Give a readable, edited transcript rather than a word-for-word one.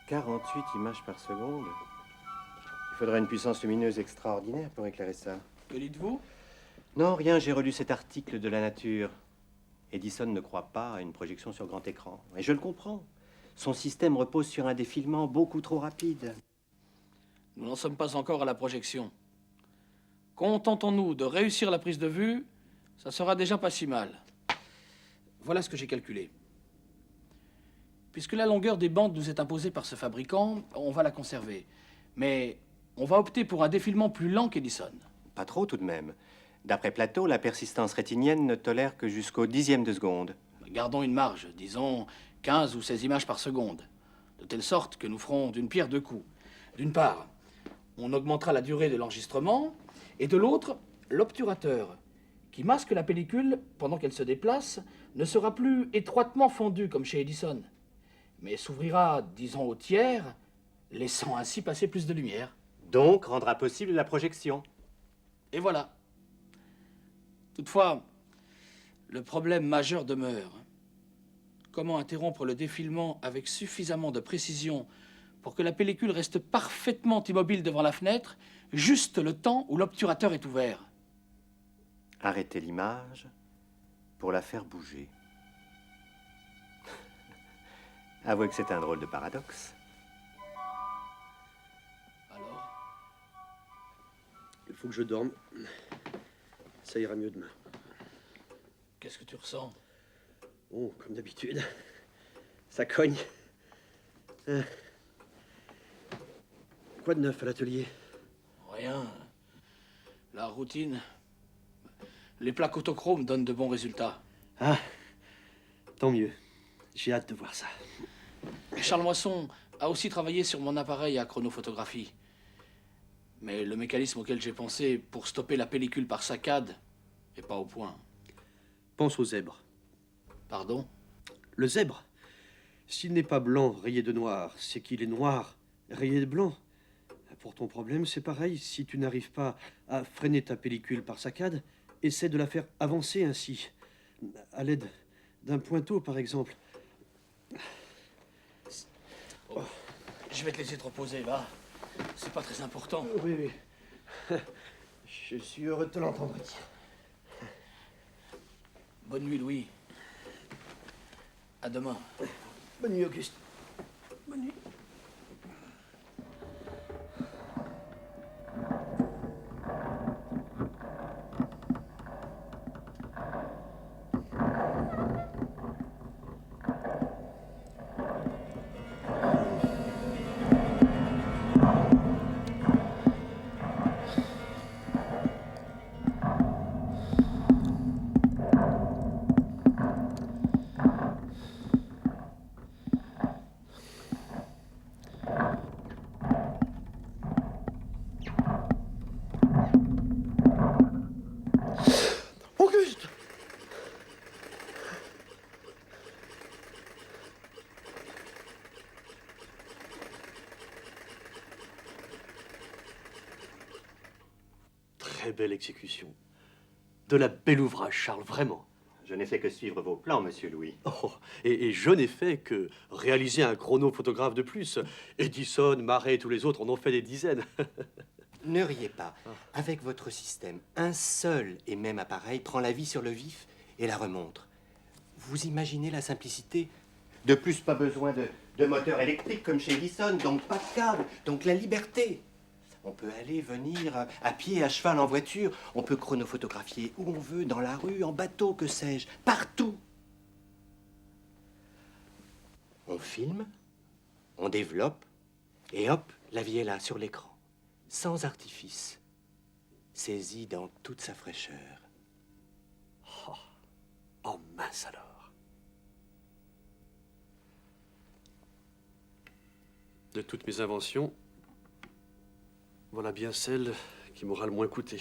48 images par seconde. Il faudrait une puissance lumineuse extraordinaire pour éclairer ça. Que dites-vous? Non, rien, j'ai relu cet article de la nature. Edison ne croit pas à une projection sur grand écran. Et je le comprends. Son système repose sur un défilement beaucoup trop rapide. Nous n'en sommes pas encore à la projection. Contentons-nous de réussir la prise de vue, ça sera déjà pas si mal. Voilà ce que j'ai calculé. Puisque la longueur des bandes nous est imposée par ce fabricant, on va la conserver. Mais on va opter pour un défilement plus lent qu'Edison. Pas trop tout de même. D'après Plateau, la persistance rétinienne ne tolère que jusqu'au dixième de seconde. Gardons une marge, disons 15 ou 16 images par seconde, de telle sorte que nous ferons d'une pierre deux coups. D'une part, on augmentera la durée de l'enregistrement, et de l'autre, l'obturateur, qui masque la pellicule pendant qu'elle se déplace, ne sera plus étroitement fondu comme chez Edison, mais s'ouvrira, disons, au tiers, laissant ainsi passer plus de lumière. Donc rendra possible la projection. Et voilà. Toutefois, le problème majeur demeure. Comment interrompre le défilement avec suffisamment de précision pour que la pellicule reste parfaitement immobile devant la fenêtre, juste le temps où l'obturateur est ouvert? Arrêter l'image pour la faire bouger. Avouez que c'est un drôle de paradoxe. Alors? Il faut que je dorme. Ça ira mieux demain. Qu'est-ce que tu ressens? Oh, comme d'habitude. Ça cogne. Quoi de neuf à l'atelier? Rien. La routine. Les plaques autochromes donnent de bons résultats. Ah, tant mieux. J'ai hâte de voir ça. Et Charles Moisson a aussi travaillé sur mon appareil à chronophotographie. Mais le mécanisme auquel j'ai pensé pour stopper la pellicule par saccade n'est pas au point. Pense au zèbre. Pardon? Le zèbre, s'il n'est pas blanc rayé de noir, c'est qu'il est noir rayé de blanc. Pour ton problème, c'est pareil. Si tu n'arrives pas à freiner ta pellicule par saccade, essaie de la faire avancer ainsi, à l'aide d'un pointeau, par exemple. Oh, je vais te laisser te reposer, va. C'est pas très important. Oui, oui. Je suis heureux de te l'entendre dire. Bonne nuit, Louis. À demain. Bonne nuit, Auguste. Bonne nuit. Auguste! Très belle exécution. De la belle ouvrage, Charles, vraiment. Je n'ai fait que suivre vos plans, monsieur Louis. Oh, et je n'ai fait que réaliser un chronophotographe de plus. Edison, Marey et tous les autres en ont fait des dizaines. Ne riez pas. Avec votre système, un seul et même appareil prend la vie sur le vif et la remontre. Vous imaginez la simplicité? De plus, pas besoin de moteur électrique comme chez Edison, donc pas de câble, donc la liberté. On peut aller, venir, à pied, à cheval, en voiture. On peut chronophotographier où on veut, dans la rue, en bateau, que sais-je, partout. On filme, on développe, et hop, la vie est là, sur l'écran. Sans artifice, saisie dans toute sa fraîcheur. Oh, oh mince alors. De toutes mes inventions, voilà bien celle qui m'aura le moins coûté.